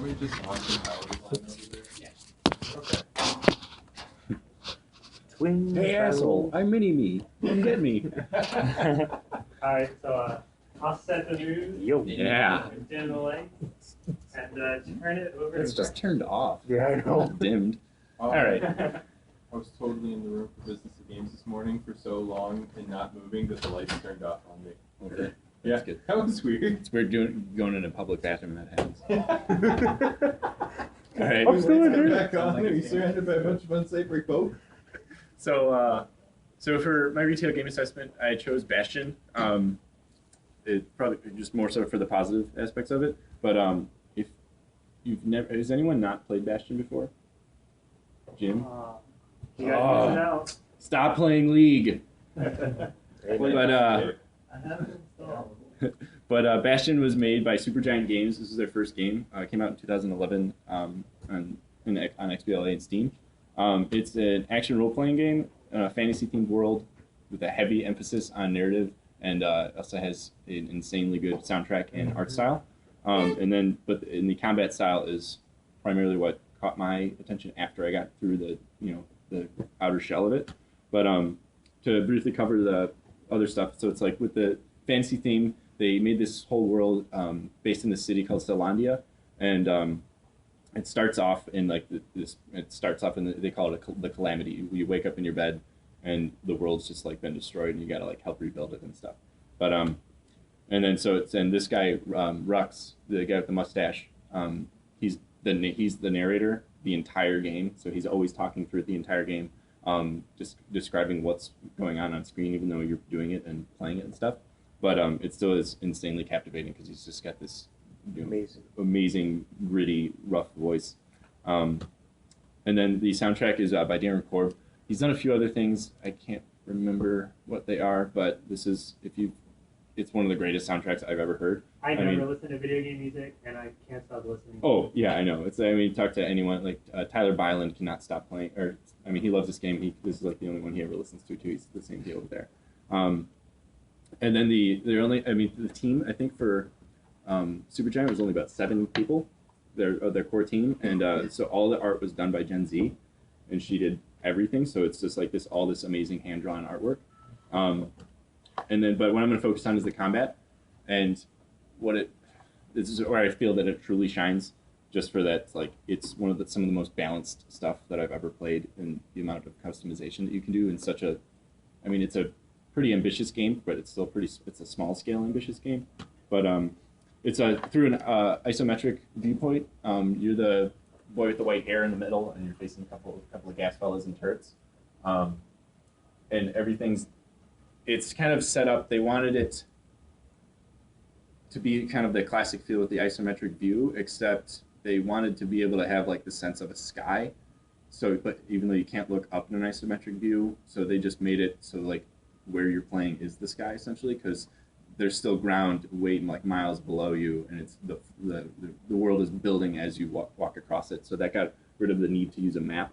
want me to just Austin Powers line over there? Yeah. Okay. Twin Hey asshole, I'm Mini-Me. Come get me. Alright, so I'll set the mood. Yo. Yeah. Dim the lights. And turn it over. It's just turned off. Yeah, I know. Dimmed. All right. I was totally in the room for business of games this morning for so long and not moving that the lights turned off on me. Okay. Yeah, That's good. that was weird. It's weird going in a public bathroom when that happens. All right. I'm still in Turn here. back on. Are you surrounded by a bunch of unsafe folk? So, so for my retail game assessment, I chose Bastion. It probably just more so for the positive aspects of it. But if you've never, has anyone not played Bastion before? Jim? You gotta use it out. Stop playing League. Amen. But I haven't installed. but Bastion was made by Supergiant Games. This is their first game. It came out in 2011 on XBLA and Steam. It's an action role-playing game, a fantasy-themed world with a heavy emphasis on narrative, and also has an insanely good soundtrack and art style. But in the combat style is primarily what caught my attention after I got through the outer shell of it. But to briefly cover the other stuff, so it's like with the fantasy theme, they made this whole world based in the city called Celandia, and it starts off in like this. It starts off in they call it the calamity. You wake up in your bed, and the world's just like been destroyed, and you got to like help rebuild it and stuff. But and then so it's and this guy Rux, the guy with the mustache, he's the narrator the entire game. So he's always talking through the entire game, just describing what's going on screen, even though you're doing it and playing it and stuff. But it still is insanely captivating because he's just got this amazing, gritty, rough voice. And then the soundtrack is by Darren Korb. He's done a few other things. I can't remember what they are, but this is it's one of the greatest soundtracks I've ever heard. I never listen to video game music, and I can't stop listening. Oh yeah, I know. Talk to anyone like Tyler Byland cannot stop playing. Or he loves this game. This is like the only one he ever listens to too. He's the same deal over there. And then the team, I think for Supergiant was only about 7 people, their core team, and so all the art was done by Gen Z, and she did everything. So it's just like all this amazing hand drawn artwork. But what I'm going to focus on is the combat, and this is where I feel that it truly shines, just for that, like it's some of the most balanced stuff that I've ever played, and the amount of customization that you can do in such a, it's a pretty ambitious game, but it's still it's a small scale ambitious game, but it's through an isometric viewpoint. You're the boy with the white hair in the middle, and you're facing a couple of gas fellas and turrets, and it's kind of set up. They wanted it to be kind of the classic feel with the isometric view, except they wanted to be able to have like the sense of a sky. So, but even though you can't look up in an isometric view, so they just made it so like where you're playing is the sky essentially, because there's still ground way like miles below you, and it's the world is building as you walk across it. So that got rid of the need to use a map,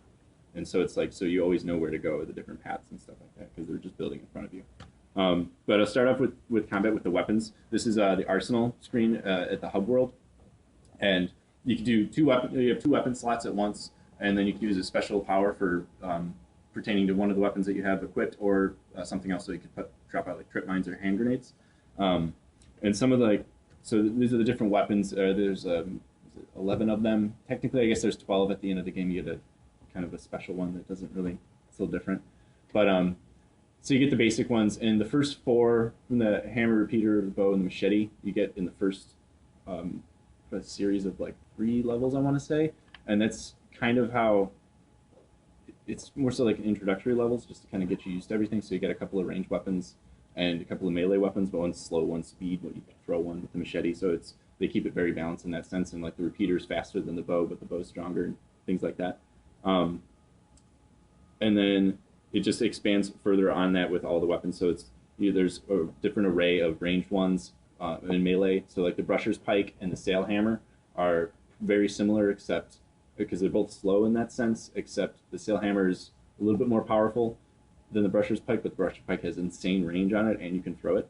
and so it's like so you always know where to go, the different paths and stuff like that, because they're just building in front of you. But I'll start off with combat with the weapons. This is the arsenal screen at the hub world, and you can do you have 2 weapon slots at once, and then you can use a special power for pertaining to one of the weapons that you have equipped, or something else, so you could drop out like trip mines or hand grenades. And some of these are the different weapons. There's 11 of them. Technically, I guess there's 12 at the end of the game. You get a kind of a special one that doesn't really, it's a little different. But so you get the basic ones, and the first 4 from the hammer, repeater, the bow, and the machete you get in the first a series of like 3 levels, I want to say, and that's kind of how it's more so like an introductory levels, just to kind of get you used to everything. So you get a couple of ranged weapons and a couple of melee weapons, but one's slow, one's speed. But you can throw one with the machete, so they keep it very balanced in that sense. And like the repeater's faster than the bow, but the bow's stronger, and things like that. And then it just expands further on that with all the weapons. So there's a different array of ranged ones in melee. So like the brusher's pike and the sail hammer are very similar, except because they're both slow in that sense, except the sail hammer is a little bit more powerful than the brusher's pike, but the brusher's pike has insane range on it, and you can throw it.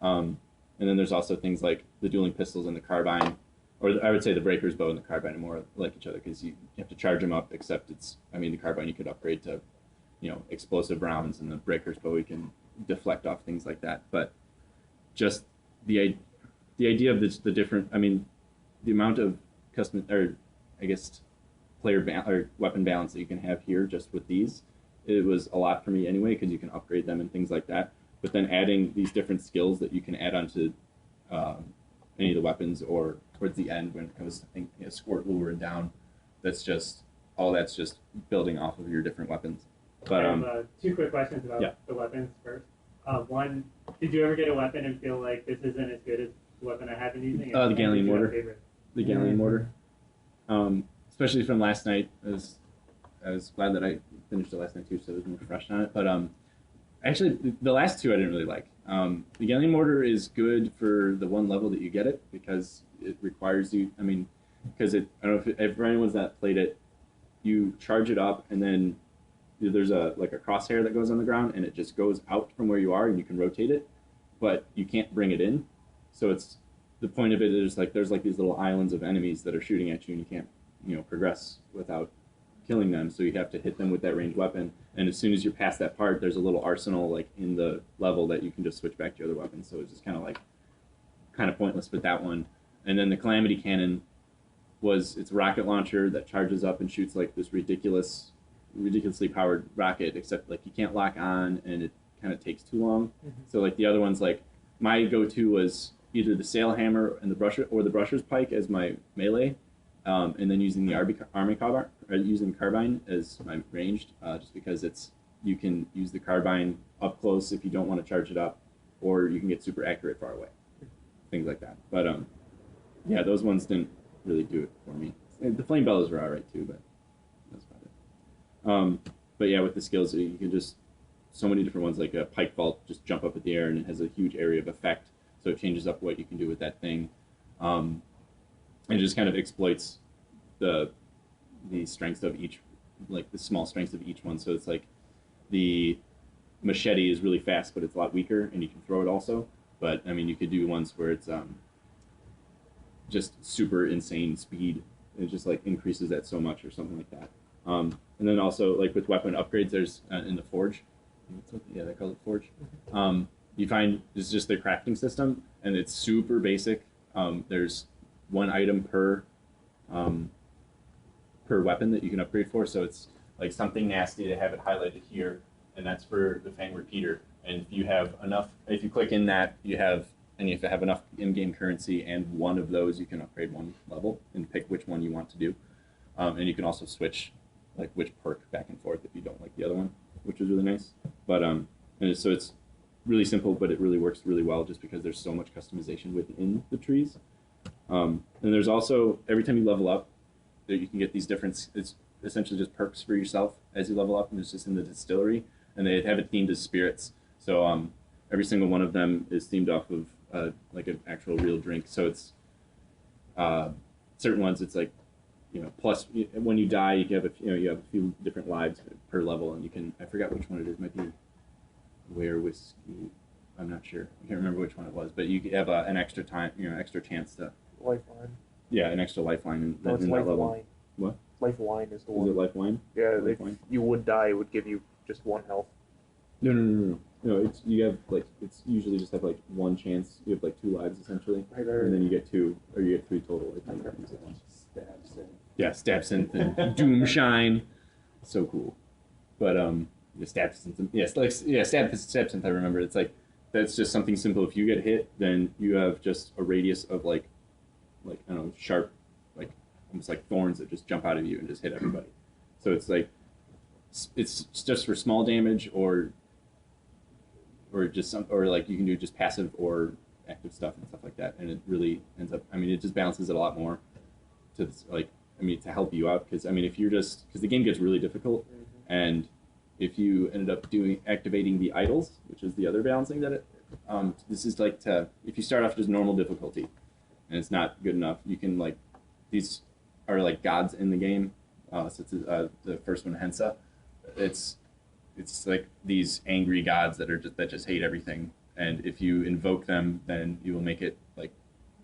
And then there's also things like the dueling pistols and the carbine, or I would say the breaker's bow and the carbine are more like each other because you have to charge them up. Except the carbine you could upgrade to, explosive rounds, and the breaker's bow you can deflect off things like that. But just the idea of the different, the amount of custom, or I guess or weapon balance that you can have here just with these, it was a lot for me anyway because you can upgrade them and things like that. But then adding these different skills that you can add onto any of the weapons, or towards the end when it comes to squirt, lure, and down, that's just building off of your different weapons. But I have 2 quick questions about the weapons first. One, did you ever get a weapon and feel like this isn't as good as the weapon I have been using? The Galleon mortar. The Galleon mortar. Especially from last night, I was glad that I finished it last night too, so I was more fresh on it. But actually, the last 2 I didn't really like. The Galleon mortar is good for the 1 level that you get it because it requires you. Because I don't know if for anyone's not played it, you charge it up and then there's a crosshair that goes on the ground and it just goes out from where you are and you can rotate it, but you can't bring it in. So it's the point of it is there's these little islands of enemies that are shooting at you and you can't progress without killing them. So you have to hit them with that ranged weapon. And as soon as you're past that part, there's a little arsenal in the level that you can just switch back to your other weapons. So it's just kind of pointless with that one. And then the Calamity Cannon it's a rocket launcher that charges up and shoots this ridiculously powered rocket, except you can't lock on and it kind of takes too long. Mm-hmm. So the other ones, my go-to was either the sail hammer and the brusher or the brusher's pike as my melee, and then using the using carbine as my ranged, just because you can use the carbine up close if you don't want to charge it up, or you can get super accurate far away, things like that. But those ones didn't really do it for me. The flame bellows were all right too, but that's about it. But yeah, with the skills, you can just so many different ones, like a pike vault, just jump up at the air and it has a huge area of effect, so it changes up what you can do with that thing. And it just kind of exploits the strengths of each, the small strengths of each one. So it's the machete is really fast, but it's a lot weaker, and you can throw it also. But you could do ones where it's just super insane speed. It just increases that so much or something like that. And then also with weapon upgrades, there's in the forge. They call it forge. You find it's just the crafting system, and it's super basic. There's 1 item per weapon that you can upgrade for. So it's something nasty to have it highlighted here, and that's for the Fang Repeater. And if you click in that, you have to have enough in-game currency, and 1 of those you can upgrade 1 level and pick which one you want to do. And you can also switch which perk back and forth if you don't like the other one, which is really nice. But so it's really simple, but it really works really well just because there's so much customization within the trees. And there's also, every time you level up, you can get these different, it's essentially just perks for yourself as you level up, and it's just in the distillery, and they have it themed as spirits. So every single one of them is themed off of an actual real drink. So it's certain ones, it's plus when you die, you have a few different lives per level, and you can, I forgot which one it is, it might be Where Whiskey, I'm not sure, I can't remember which one it was, but you have an extra time, extra chance to Lifeline. Yeah, an extra lifeline in No, it's that Lifeline. level. What? Lifeline is the Is one. it lifeline? Yeah, Lifeline? if you would die, it would give you just 1 health. No. It's you have it's usually just have 1 chance. You have 2 lives essentially, Right. and then you get 2 or you get 3 total. Stab synth. Yeah, stab synth and doom shine, so cool. But the stab synth, yes, stab synth. I remember it's that's just something simple. If you get hit, then you have just a radius of I don't know, sharp, almost like thorns that just jump out of you and just hit everybody. So it's just for small damage or just you can do just passive or active stuff and stuff like that, and it really ends up. It just balances it a lot more to to help you out, because if you're because the game gets really difficult, and if you ended up activating the idols, which is the other balancing that this is if you start off just normal difficulty and it's not good enough, you can these are gods in the game. So it's the first one, Hensa. It's these angry gods that just hate everything, and if you invoke them, then you will make it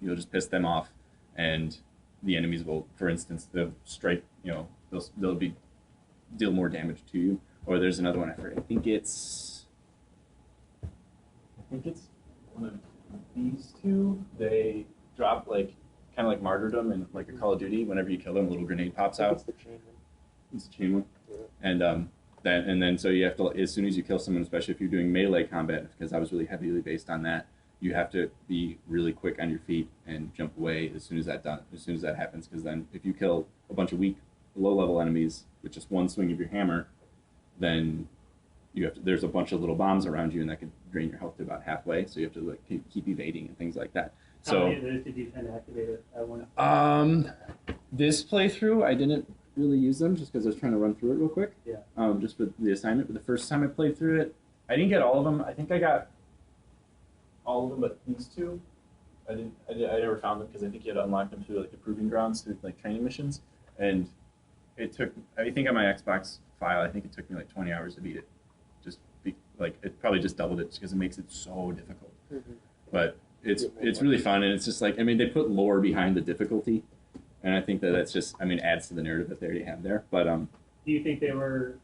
you'll just piss them off, and the enemies will, for instance, they'll strike, they'll be deal more damage to you. Or there's another one I forget. I think it's one of these two. They drop like kind of like martyrdom in like a Call of Duty. Whenever you kill them, a little grenade pops out. It's the chain one. It's a chain one. Yeah. And then so you have to, as soon as you kill someone, especially if you're doing melee combat, because I was really heavily based on that, you have to be really quick on your feet and jump away as soon as that happens. Because then if you kill a bunch of weak, low level enemies with just one swing of your hammer, then there's a bunch of little bombs around you, and that could drain your health to about halfway. So you have to like keep evading and things like that. How So many of those did you tend to activate at once? this playthrough I didn't really use them just because I was trying to run through it real quick. Yeah. Just for the assignment. But the first time I played through it, I didn't get all of them. I think I got all of them, but these two, I never found them because I think you had to unlock them through like the proving grounds through like training missions, and it took. I think on my Xbox file, I think it took me like 20 hours to beat it. It probably just doubled it because it makes it so difficult. Mm-hmm. But it's really fun, and it's just like, I mean, they put lore behind the difficulty, and I think that's just, I mean, adds to the narrative that they already have there. But Do you think they were,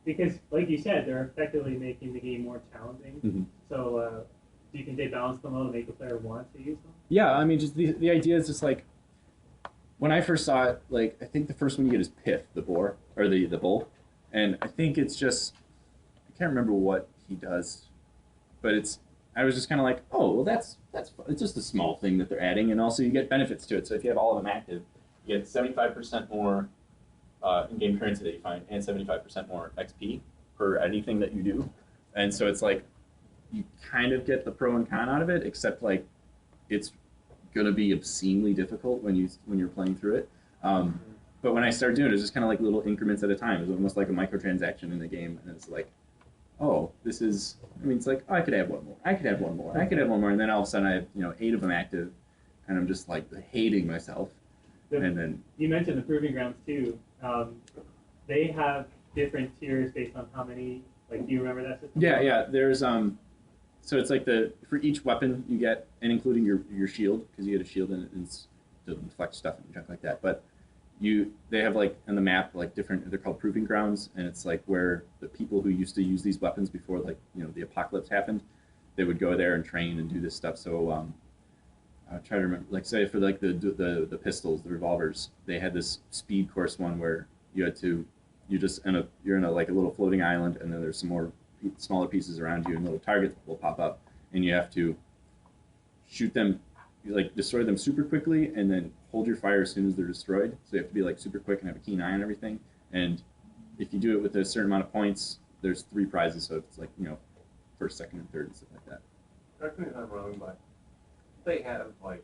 because like you said, they're effectively making the game more challenging. Mhm. So do you think they balance them out to make the player want to use them? yeah, I mean, just the idea is just like, when I first saw it, like, I think the first one you get is Piff, the boar, or the bull, and I think it's just, I can't remember what he does, but I was just kind of like, oh, well, that's fun. It's just a small thing that they're adding, and also you get benefits to it. So if you have all of them active, you get 75% more in-game currency that you find, and 75% more XP for anything that you do. And so it's like, you kind of get the pro and con out of it, except like, it's gonna be obscenely difficult when you're playing through it. But when I started doing it, it was just kind of like little increments at a time. It was almost like a microtransaction in the game, and it's like, oh, this is. I mean, it's like, oh, I could add one more. I could add one more. I could add one more, and then all of a sudden I have 8 of them active, and I'm just like hating myself. And then you mentioned the proving grounds too. They have different tiers based on how many. Like, do you remember that system? yeah. There's so it's like for each weapon you get, and including your shield, because you get a shield and it's to deflect stuff and junk like that. But they have like on the map like different. They're called proving grounds, and it's like where the people who used to use these weapons before the apocalypse happened, they would go there and train and do this stuff. So I'll try to remember. Like say for like the pistols, the revolvers, they had this speed course one where you're in a like a little floating island, and then there's some more smaller pieces around you, and little targets will pop up, and you have to shoot them, like destroy them super quickly, and then hold your fire as soon as they're destroyed. So you have to be like super quick and have a keen eye on everything. And if you do it with a certain amount of points, there's 3 prizes. So it's like first, second, and third, and stuff like that. Correct me if I'm wrong, but they have like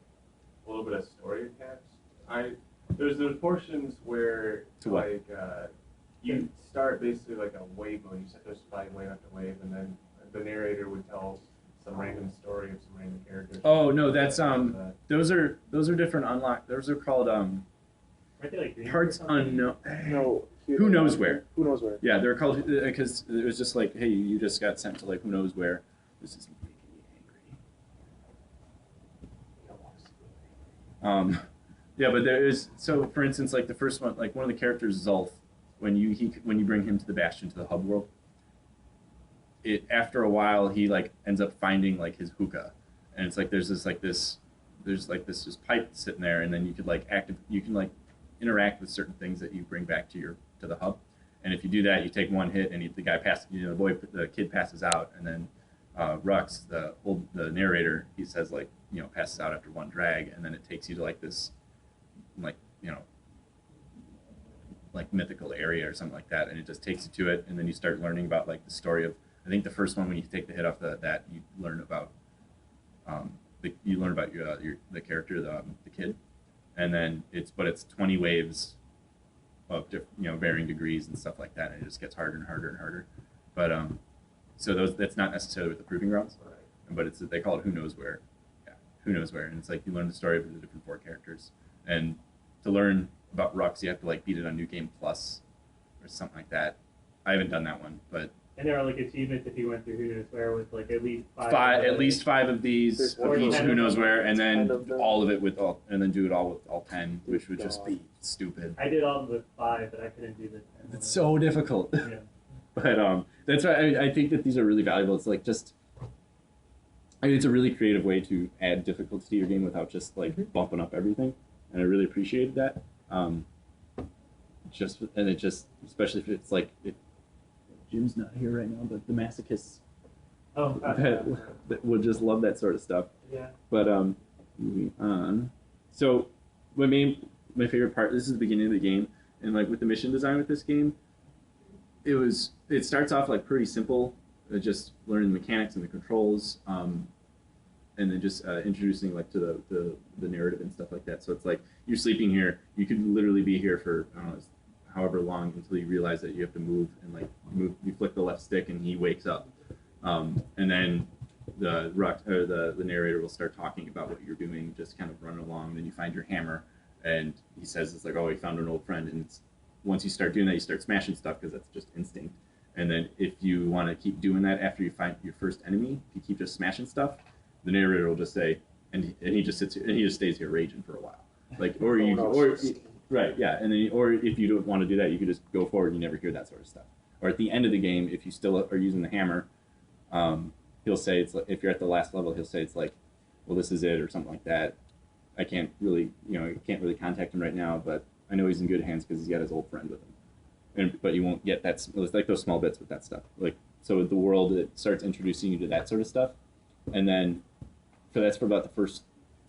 a little bit of story attached. There's portions where you start basically like a wave mode. You set just fight wave after wave, and then the narrator would tell some random story of some random characters. Oh no, that's those are different unlock. Those are called Aren't they like dreams or parts something? unknown. No. Who knows where? Who knows where? Yeah, they're called because it was just like, hey, you just got sent to like who knows where. This is making me angry. Yeah, but there is, so for instance, like the first one, like one of the characters, Zulf, when you bring him to the Bastion, to the hub world, after a while he like ends up finding like his hookah, and it's like there's this just pipe sitting there, and then you could like interact with certain things that you bring back to the hub, and if you do that, you take one hit, and the kid passes out, and then Rux, the narrator, he says like passes out after one drag, and then it takes you to like this like mythical area or something like that, and it just takes you to it, and then you start learning about like the story of, I think the first one when you take the hit off that you learn about the character, the kid, and then it's 20 waves of varying degrees and stuff like that, and it just gets harder and harder and harder. But so that's not necessarily with the proving grounds, but they call it who knows where. Yeah, who knows where, and it's like you learn the story of the different 4 characters, and to learn about Rux, you have to like beat it on New Game Plus or something like that. I haven't done that one, but And there are like achievements if you went through Who Knows Where with like at least five. At least 5 of these There's of each 10 who of knows them. where, and then 10 of them. all of it with all, and then do it all with all 10, which would just God. be stupid. I did all with 5, but I couldn't do the 10. It's so difficult. Yeah. But that's why I think that these are really valuable. It's like just, I mean, it's a really creative way to add difficulty to your game without just like bumping up everything, and I really appreciated that. Especially if it's like Jim's not here right now, but the masochists Oh, that would just love that sort of stuff. yeah. But moving on. So my favorite part. This is the beginning of the game, and like with the mission design with this game, it starts off like pretty simple, just learning the mechanics and the controls, and then just introducing like to the narrative and stuff like that. So it's like you're sleeping here. You could literally be here for I don't know, however long until you realize that you have to move and like move. You flick the left stick and he wakes up, and then the narrator will start talking about what you're doing, just kind of run along. Then you find your hammer, and he says it's like, oh, he found an old friend, and it's once you start doing that, you start smashing stuff because that's just instinct. And then if you want to keep doing that after you find your first enemy, if you keep just smashing stuff, the narrator will just say, and he just sits here, and he just stays here raging for a while, like right, yeah. And then or if you don't want to do that, you can just go forward and you never hear that sort of stuff. Or at the end of the game, if you still are using the hammer, he'll say it's like, if you're at the last level, he'll say it's like, well, this is it or something like that. I can't really contact him right now, but I know he's in good hands because he's got his old friend with him. But you won't get that. It's like those small bits with that stuff. Like so, the world it starts introducing you to that sort of stuff, and then that's for about the first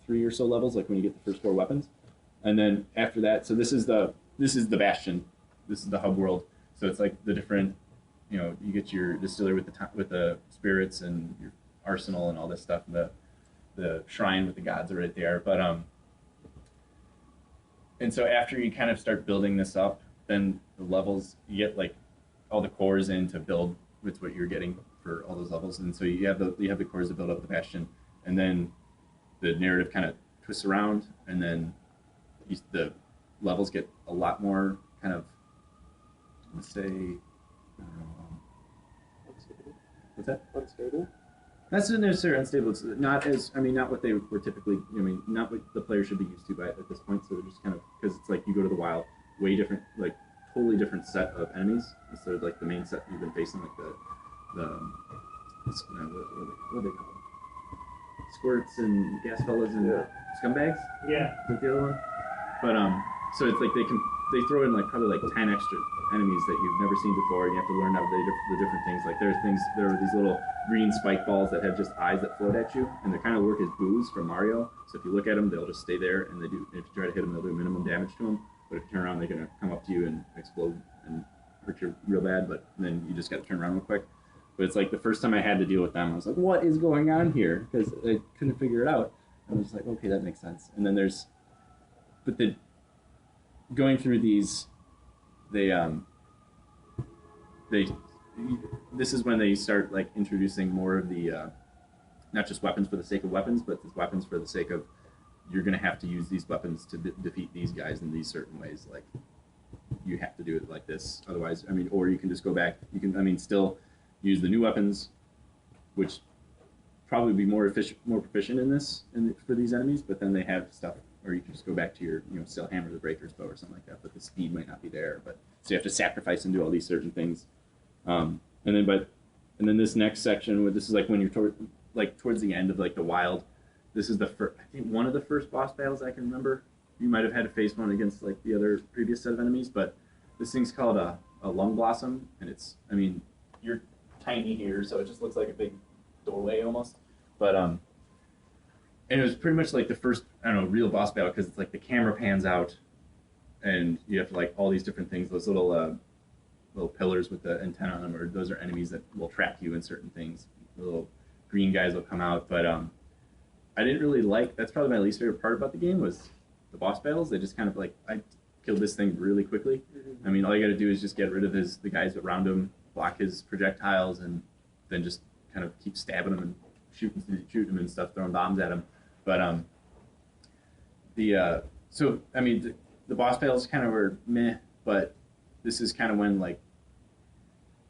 3 or so levels, like when you get the first 4 weapons, and then after that, so this is the Bastion, this is the hub world. So it's like the different, you get your distillery with the spirits and your arsenal and all this stuff, and the shrine with the gods are right there, but and so after you kind of start building this up, then the levels, you get like all the cores in to build with what you're getting for all those levels. And so you have the cores to build up the Bastion, and then the narrative kind of twists around, and then the levels get a lot more kind of, let's say, what's that? Unstable. That's not necessarily unstable. It's not what they were typically. Not what the player should be used to at this point. So they're just kind of, because it's like you go to the wild, way different, like totally different set of enemies instead of like the main set you've been facing, like what are they called? Squirts and gas fellas and scumbags. Yeah. Is that the other one? But so it's like they throw in like probably like 10 extra enemies that you've never seen before, and you have to learn how the different things. Like there are these little green spike balls that have just eyes that float at you, and they kind of work as boos from Mario. So if you look at them, they'll just stay there, and if you try to hit them, they'll do minimum damage to them. But if you turn around, they're gonna come up to you and explode and hurt you real bad. But then you just got to turn around real quick. But it's like the first time I had to deal with them, I was like, what is going on here? Because I couldn't figure it out. I was like, okay, that makes sense. And then going through these, this is when they start like introducing more of the, not just weapons for the sake of weapons, but weapons for the sake of, you're going to have to use these weapons to defeat these guys in these certain ways. Like you have to do it like this. Otherwise, or you can just go back. You can, still use the new weapons, which probably be more proficient in this for these enemies. But then they have stuff, or you can just go back to your, still hammer the breaker's bow or something like that. But the speed might not be there. But so you have to sacrifice and do all these certain things. And then this next section, where this is like when you're towards the end of like the wild. This is I think one of the first boss battles I can remember. You might have had to face one against like the other previous set of enemies, but this thing's called a lung blossom, and you're tiny here, so it just looks like a big doorway almost. But and it was pretty much like the first, real boss battle, because it's like the camera pans out, and you have to like all these different things. Those little pillars with the antenna on them, or those are enemies that will trap you in certain things. The little green guys will come out, but I didn't really that's probably my least favorite part about the game was the boss battles. They just kind of I killed this thing really quickly. Mm-hmm. All you got to do is just get rid of the guys around him, block his projectiles, and then just kind of keep stabbing him and shooting him and stuff, throwing bombs at him. But the boss battles kind of were meh, but this is kind of when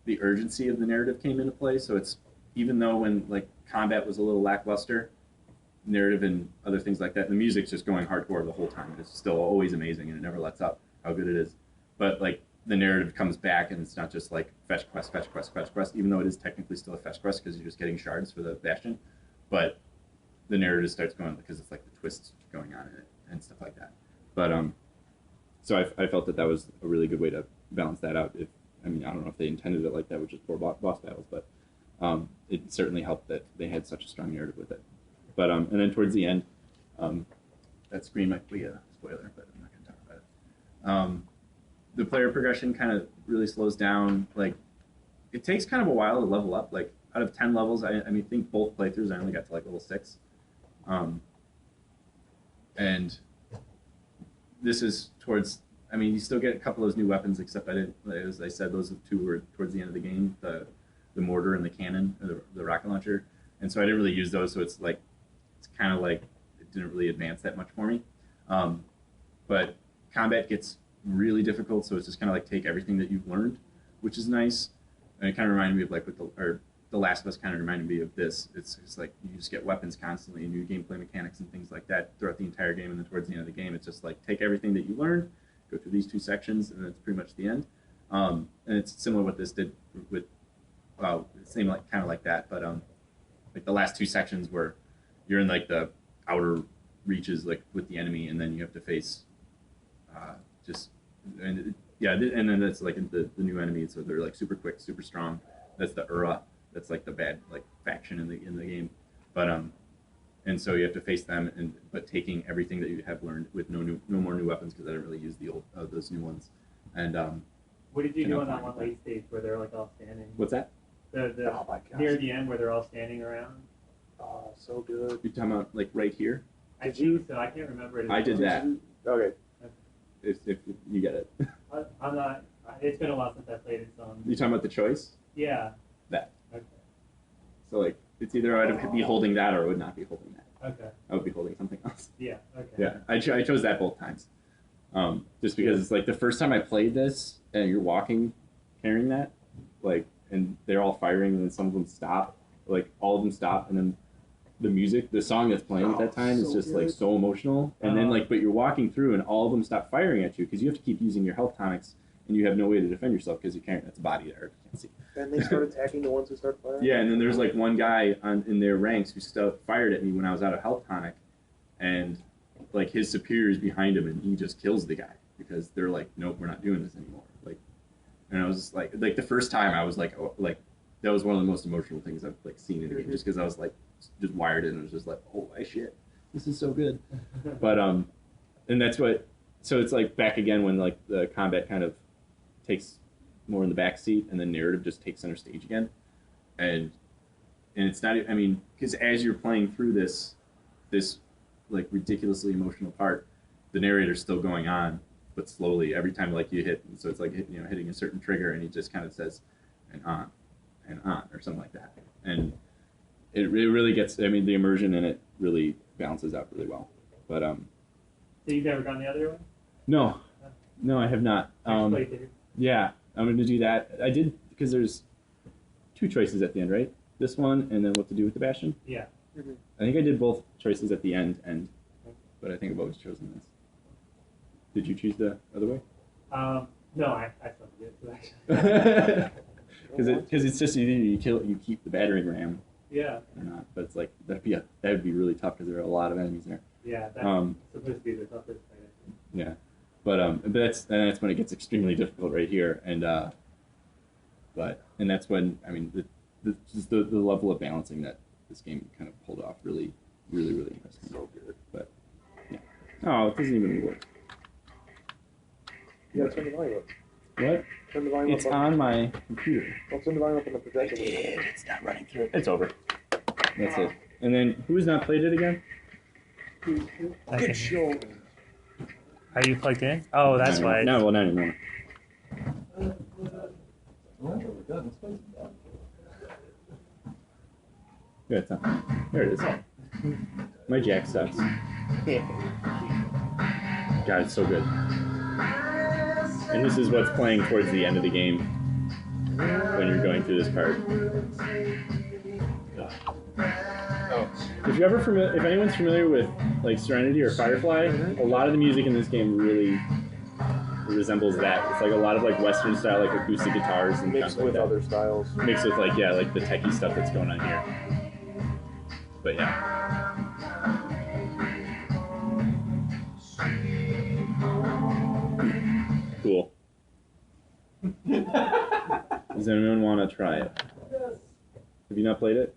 the urgency of the narrative came into play. So it's even though when like combat was a little lackluster, narrative and other things like that, the music's just going hardcore the whole time. It's still always amazing and it never lets up how good it is. But like the narrative comes back and it's not just like fetch quest, fetch quest, fetch quest, even though it is technically still a fetch quest because you're just getting shards for the Bastion. But the narrative starts going because it's like the twists going on in it and stuff like that. But so I felt that was a really good way to balance that out. I don't know if they intended it like that with just 4 boss battles, but it certainly helped that they had such a strong narrative with it. But and then towards the end, that screen might be a spoiler, but I'm not going to talk about it. The player progression kind of really slows down. Like it takes kind of a while to level up. Like out of 10 levels, I think both playthroughs I only got to like level 6. And this is towards. You still get a couple of those new weapons, except as I said, those 2 were towards the end of the game, the mortar and the cannon, or the rocket launcher. And so I didn't really use those, so it's kind of like it didn't really advance that much for me. But combat gets really difficult, so it's just kind of like take everything that you've learned, which is nice. And it kind of reminded me of like with the Last of Us kind of reminded me of this. It's like you just get weapons constantly and new gameplay mechanics and things like that throughout the entire game, and then towards the end of the game, it's just like take everything that you learned, go through these 2 sections, and that's pretty much the end. And it's similar to what this did with, same like kind of like that, but like the last 2 sections where you're in like the outer reaches like with the enemy, and then you have to face and then that's like the new enemies, so they're like super quick, super strong. That's the Ura. That's like the bad like faction in the game, but and so you have to face them, but taking everything that you have learned with no more new weapons because I didn't really use the old those new ones. And what did you do on that one late stage where they're like all standing? What's that? Oh my gosh. Near the end where they're all standing around. Oh, so good. You're talking about like right here? I think so. I can't remember it. I did that. Okay. If you get it. I'm not. It's been a while since I played it, so. You talking about the choice? Yeah. That. Okay. So like it's either I would be holding that or I would not be holding that. Okay. I would be holding something else. Yeah. Okay. Yeah, I chose that both times. Just because it's like the first time I played this and you're walking carrying that, like, and they're all firing and then some of them stop, like all of them stop, and then the song that's playing at that time is just like so emotional, and then like but you're walking through and all of them stop firing at you because you have to keep using your health tonics and you have no way to defend yourself because you can't. That's a body there. You can't see. And they start attacking the ones who start firing. Yeah, and then there's like one guy in their ranks who still fired at me when I was out of health tonic, and like his superiors behind him, and he just kills the guy because they're like, nope, we're not doing this anymore. Like, and I was just like the first time I was like, oh, like that was one of the most emotional things I've like seen in a game, just because I was like just wired in and it was just like, oh my shit, this is so good. But and that's what. So it's like back again when like the combat kind of takes more in the back seat, and then narrative just takes center stage again, and it's not. I mean, because as you're playing through this like ridiculously emotional part, the narrator's still going on, but slowly every time like you hit. So it's like hitting a certain trigger, and he just kind of says, and on, or something like that, and it really gets. I mean, the immersion in it really balances out really well. But So you've never gone the other way? No, I have not. Yeah, I'm going to do that. I did because there's 2 choices at the end, right? This one, and then what to do with the Bastion. Yeah. Mm-hmm. I think I did both choices at the end, but I think I've always chosen this. Did you choose the other way? No, I still did it. Because it's just either you keep the battering ram, Yeah. or not. But it's like that would be really tough because there are a lot of enemies there. Yeah, that's supposed to be the toughest fight. Yeah, but that's when it gets extremely difficult right here, and that's when the level of balancing that this game kind of pulled off really impressed me. So good. But yeah, oh, it doesn't even work. You gotta turn the volume up. What? Turn the volume It's up. on my computer. Don't turn the volume up on the projector. It's not running through. It's over. That's it. And then who's not played it again? Good show. Are you plugged in? Oh, that's why. No, well, not anymore. Yeah, it's on. There it is. My jack sucks. God, it's so good. And this is what's playing towards the end of the game. when you're going through this part. Oh. If anyone's familiar with like Serenity or Firefly, a lot of the music in this game really resembles that. It's like a lot of like Western style like acoustic guitars and Mixed stuff like with that. other styles. Mixed with like like the techie stuff that's going on here. But yeah. Cool. Does anyone want to try it? Have you not played it?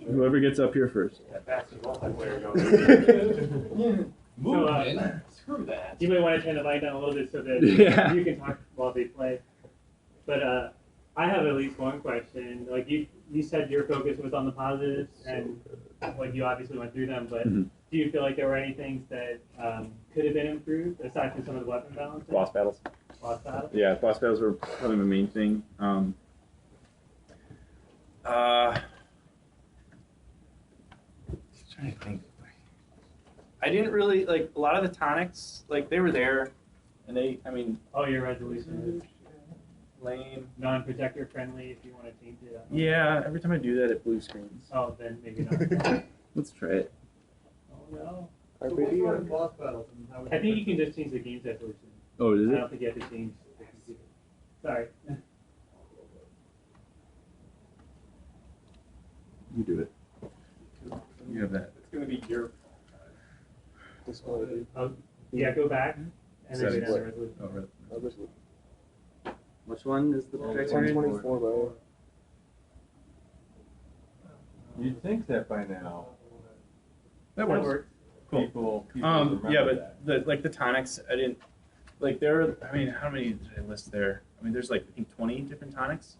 Whoever gets up here first. That Bastion multiplayer going. So, Screw that. you may want to turn the mic down a little bit so that Yeah. you can talk while they play. But I have at least one question. Like you said, your focus was on the positives, and like you obviously went through them. But do you feel like there were any things that could have been improved aside from some of the weapon balance? Boss battles. Boss battles. Yeah, boss battles were probably the main thing. Just trying to think. I didn't really like a lot of the tonics. Like they were there, and Oh, your resolution is lame. non-projector friendly. If you want to change it. Yeah, every time I do that, it blue screens. Oh, then maybe not. Let's try it. Oh no. RPD or boss battles and how I think you can just change the game's resolution. Oh, is I it? don't think you have to change the computer. Sorry. You do it. You have that. It's gonna be your. display? Oh, yeah, go back and then go Settings. down to resolution. Oh, really? Oh, this is Which one is the projector in? 1024, bro. You'd think that by now. That That works. works. Cool. People remember Yeah, that. but the tonics, I didn't like there. I mean, how many did I list there? I mean, there's like I think 20 different tonics.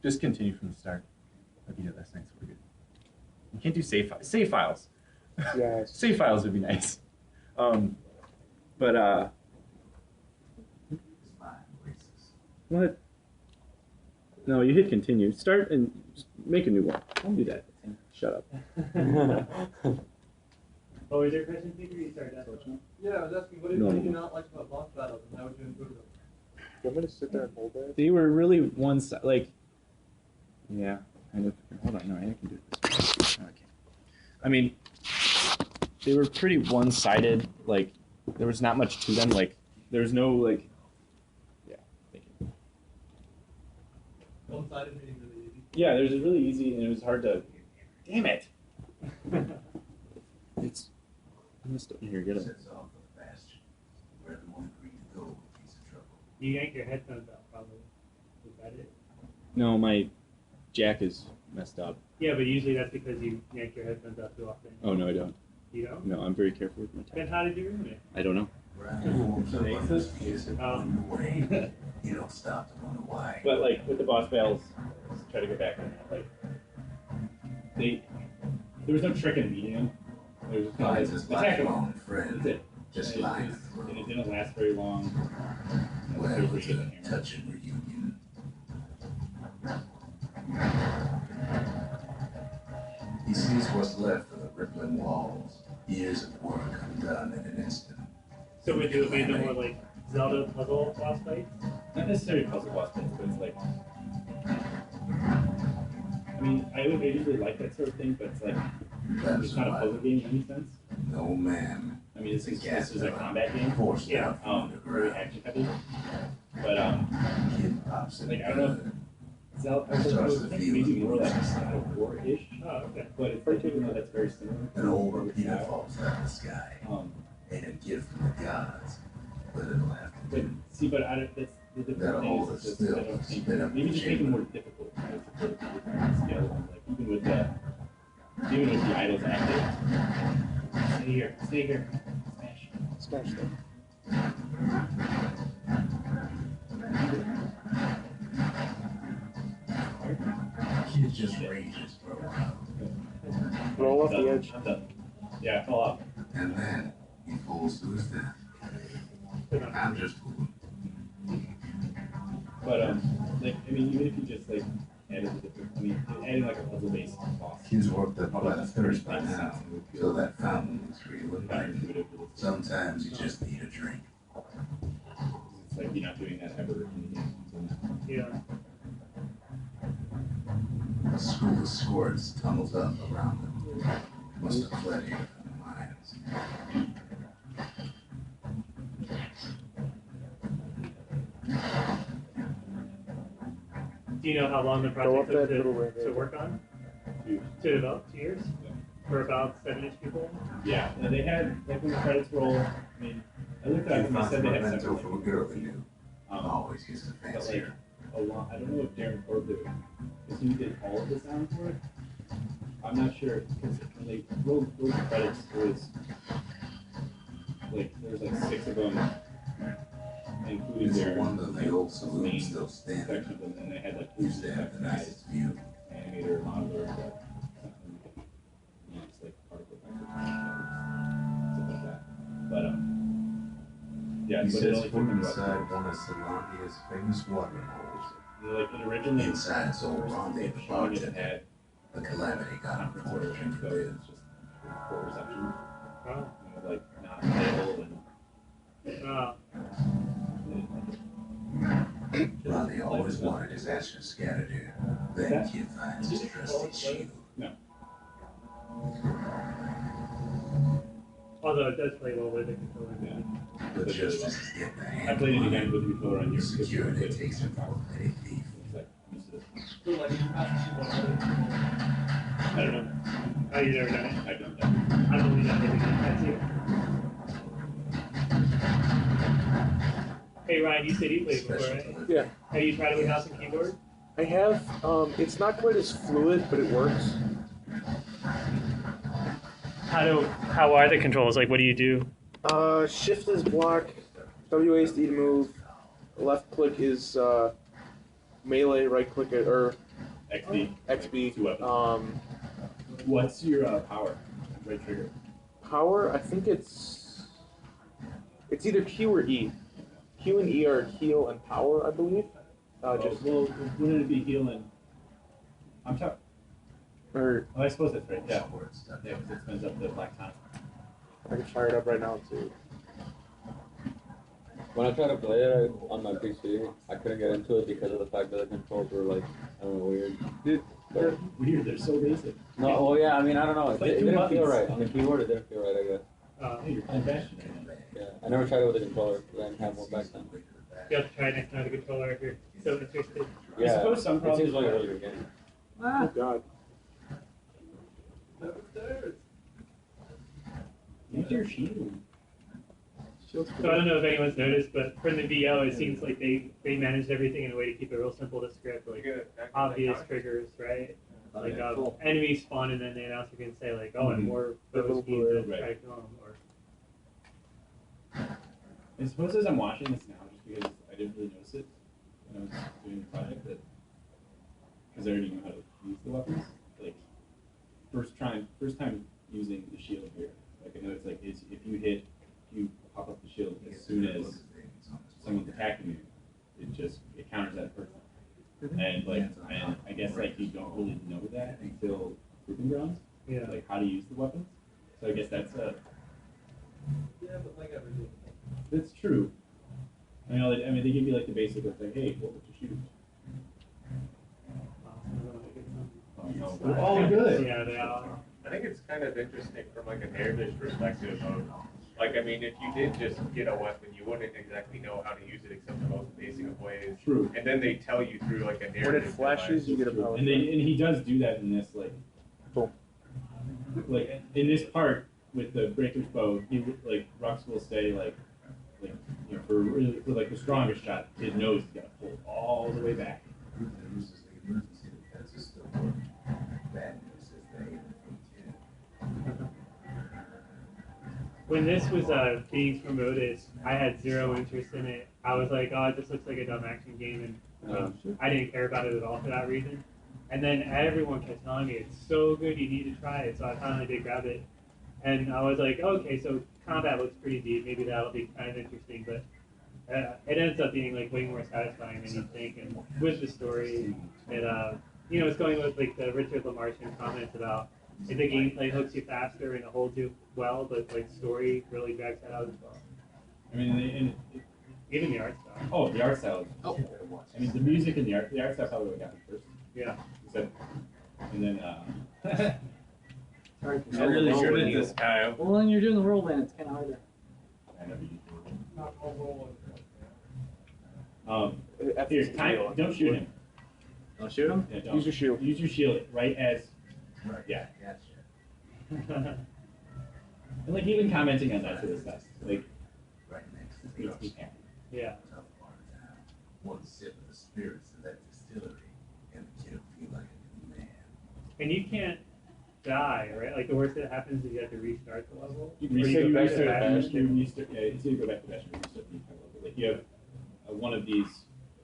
Just continue from the start. I beat it last night, so we're good. You can't do save files. Yes. Save files would be nice. What? No, you hit continue. Start and just make a new one. Don't do that. Shut up. What was your question, Peter? You started that. Yeah, I was asking, what did you not like about boss battles and how would you improve them? You want me to sit there and hold that? They were really one side. Like, yeah. Kind of. Hold on. No, I can do this. No, I can't. I mean, they were pretty one-sided. Like, there was not much to them. Like, there was no like. Yeah. Thank you. One-sided meaning really easy. Yeah, it was really easy, and it was hard to. Damn it! It's. I'm just here. Get it. Sets off of Bastion. Where the one agreed to go with piece of trouble. You yanked your headphones out, probably. Is that it? No, my jack is messed up. Yeah, but usually that's because you yank your headphones out too often. Oh no, I don't. You don't? No, I'm very careful with my Then tech. how did you ruin it? I don't know. Forms up on his face and Oh. on the way. You don't stop to wonder why. But like with the boss battles, just try to go back on that. Like there was no trick in beating them. There was just kind Finds of his like, attack them. lifelong That's friend. it. Just And lying. and it didn't last very long. Well, There's it was the a hammer. touching reunion. He sees what's left of the rippling walls. Years of work undone in an instant. So would you have made them more like Zelda puzzle boss fights? Not necessarily puzzle boss fights, but it's like. I mean, I usually like that sort of thing, but it's like That's it's not a why puzzle game in any sense. no man I mean, this is a combat game. forced Yeah. out from Very underground. action heavy. But Kid pops in like, the I don't know if- gun. Zelda, I think maybe more like God of War-ish. Oh, okay. But it's like, even though that's very similar. An old repeater falls out of the sky. Um, Ain't a gift from the gods, but it'll have to but do. see, but I don't, that's the different That'll thing hold is us just, still. I don't think, Spin up maybe the just make it chamber. more difficult. You know, to put the other one. Like even with the idols active. Stay here. Stay here. Smash. Smash them. Kid just rages for a while, Roll off I'm the done. edge. I'm done. Yeah, I fall off. and then he falls to his death. I'm just fooling. But like I mean, even if you just like added a different, I mean, adding like a puzzle-based boss. Kid's worked up by the thirst by Makes now, sense. so that fountain looks real Kind of inviting. intuitive, but it's- Sometimes you just need a drink. like you're not doing that ever in the game. Yeah. A school of squirts tumbles up around them. Must have fled here from the mines. Do you know how long the Go up project took that little way to there. work on? 2 years. To develop? 2 years? For about 7-ish people? Yeah, and they had like when the credits roll. I mean, I looked at it and they said they had memento several. from a girl they knew. Um, Always gets the but fancier. like a lot. I don't know if Darren Ford did, because he did all of the sound for it. I'm not sure because when they rolled the credits, it was like there was like 6 of them, including It's a their wonder the old saloon main still standing. section of them, and they had like Used to have the nicest view. animator, modeler, but something, you know, just like particle effects, stuff like that. But yeah, He but it sets only took foot them about inside one of Solandia's famous watering holes. like it originally Inside its old rendezvous, the showing it bartender. had The calamity got him conference poured a order drink so of it's beer. just poor reception. Oh. It was like not playable and Oh. they didn't like it. Ronnie always wanted his ashes scattered here. Then Kid finds his trusty shield. Although it does play well with the controller. Yeah. But just as he's getting the I hand played it on again with the controller on your security takes him for a petty thief. It's like, I'm used to this. So like, you have to see I don't know. Oh, you never done it? I've done that. I don't believe that maybe that's you. Hey Ryan, you said you played before, Special right? delivery. Yeah, Have you tried it with mouse and keyboard? I have. It's not quite as fluid, but it works. How are the controls? Like, what do you do? Shift is block, WASD to move, left click is melee, right click it, or XD. XB. Two weapons. What's your power? Right trigger. Power, I think it's either Q or E. Q and E are heal and power, I believe. Just Well, wouldn't it be healing? I'm sorry. or Oh, I suppose that's right. Yeah. Yeah, because it spins up the black time. I can fire it up right now too. When I tried to play it on my PC, I couldn't get into it because of the fact that the controls were like, I don't know, weird. They're weird. They're so basic. No, well, yeah, I mean, I don't know. It's It like two didn't feel buttons. right. On the keyboard, it didn't feel right, I guess. Hey, you're playing Bastion right now. Yeah, I never tried it with a controller because I didn't have one back then. You have to try it next time with a controller if you're so interested. I Yeah, suppose some it seems problems like a are- really good game. Oh god. Use your shield. So I don't know if anyone's noticed, but from the VO, it seems like they managed everything in a way to keep it real simple to script, like obvious triggers, right? Like enemies spawn and then the announcer can say like, oh, and more foes need to try to kill them, or I suppose as I'm watching this now, just because I didn't really notice it when I was doing the project, that because I already know how to use the weapons. Like first time using the shield here. Like I know it's like if you pop up the shield as soon as someone's attacking you, it counters that person. And like and I guess like you don't really know that until Proving Grounds. yeah. Like how to use the weapons. So I guess that's Yeah, but like everything. that's true. I know. I mean, they give you like the basic of like, hey, what would you shoot? Oh, no. They're all good. Yeah, they are. I think it's kind of interesting from like a narrative perspective of, like, I mean, if you did just get a weapon, you wouldn't exactly know how to use it except the most basic of ways. True. And then they tell you through like a narrative. When it flashes, you get a power. And he does do that in this like, Boom. like in this part with the breaker's bow. He like Rux will say like you know for like the strongest shot, his nose is gotta pull all the way back. Uses the emergency defenses still work. Bad news is they ain't from 10. When this was being promoted, I had zero interest in it. I was like, oh, it just looks like a dumb action game, and I didn't care about it at all for that reason. And then everyone kept telling me it's so good, you need to try it. So I finally did grab it, and I was like, okay, so combat looks pretty deep. Maybe that'll be kind of interesting, but it ends up being like way more satisfying than you think. And with the story, it you know, it's going with like the Richard Lamartian comments about if the gameplay hooks you faster and it holds you well, but like story really drags that out as well. I mean, and Even the art style. Oh, the art style. Oh. I mean, the music and the art style probably what got me first. Yeah. Except, and then, Sorry, You're really good at this, Kyle. well, when you're doing the whirlwind, it's kind of harder. I never used it. After Here's you time. heal. Don't shoot him. Don't shoot him. Yeah, don't. Use your shield. Use your shield right as. Right. Yeah. Gotcha. And like even commenting on that sort of stuff, like Right next to makes the me happy. Yeah. tough part of town. One sip of the spirits of that distillery, and the kid will feel like a new man. And you can't die, right? Like the worst that happens is you have to restart the level. You Or you restart, go you back to restart, Bastion. you restart, yeah, it's either go back to Bastion or restart the entire level. Like you have one of these.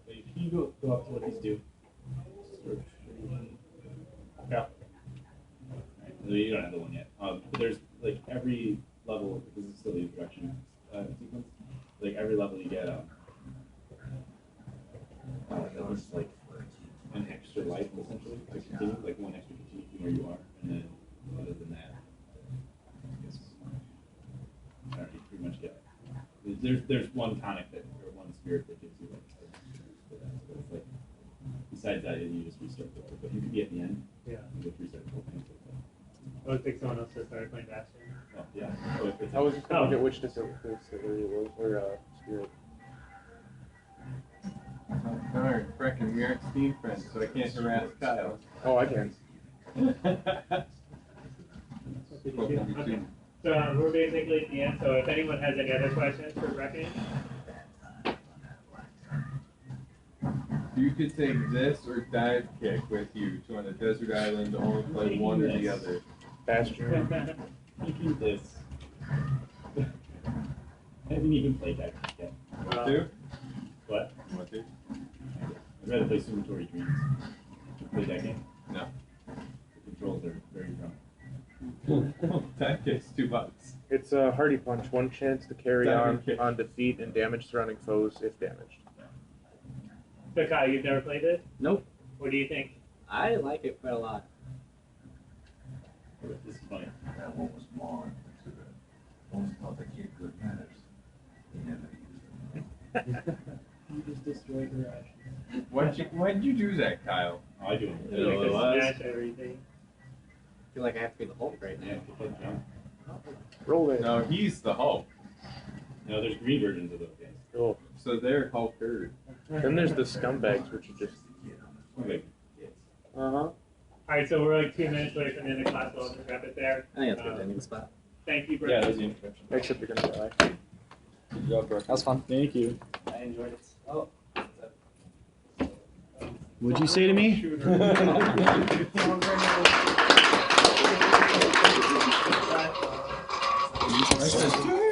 Like, can you go up to what these do? Yeah. Right. No, you don't have the one yet. But there's like every level, because it's still the introduction sequence. Like every level you get there's like an extra life essentially to continue, like one extra continue from where you are, and then other than that, I guess I don't know, you pretty much get. There's one tonic that or one spirit that gives you like. So it's like besides that, you just restart the level, but you could be at the end. Yeah. And just restart the whole thing. So it's like, I would think someone else has started playing Bastion. oh yeah. So it's I was just gonna Oh. look at which distillery it was, or spirit. Darn, Brecken, we aren't Steam friends, so I can't harass Kyle. Oh, I can. Okay. So we're basically at the end. So if anyone has any other questions for Brecken, You could take this or dive kick with you to on a desert island, only play one or the other. Bastion. Making this. I haven't even played that yet. Want to? What? You want to? I'd rather play Summatory Dreams. Play that game? No. The controls are very wrong. Dive kick's $2. It's a Hardy Punch. One chance to carry Diamond on kick. defeat and damage surrounding foes if damaged. so Kyle, you've never played it? Nope. What do you think? I like it quite a lot. This is funny. That one was more to the always thought the kid good manners. He never used them. You just destroyed the rations. Why'd you do that, Kyle? Oh, I do. You like to smash everything. I feel like I have to be the Hulk right Yeah, now. to play jump. Roll it. No, he's the Hulk. No, there's green versions of those games. Oh. So they're Hulker. Then there's the scumbags, which are just. Like, Uh huh. All right, so we're like 2 minutes away from the end of class, so I'll just wrap it there. I think that's a good ending spot. Thank you, Brecken. yeah, there's the introduction. Except you're gonna die. Good job, Brecken. That was fun. Thank you. I enjoyed it. Oh. What'd you say to me? I said,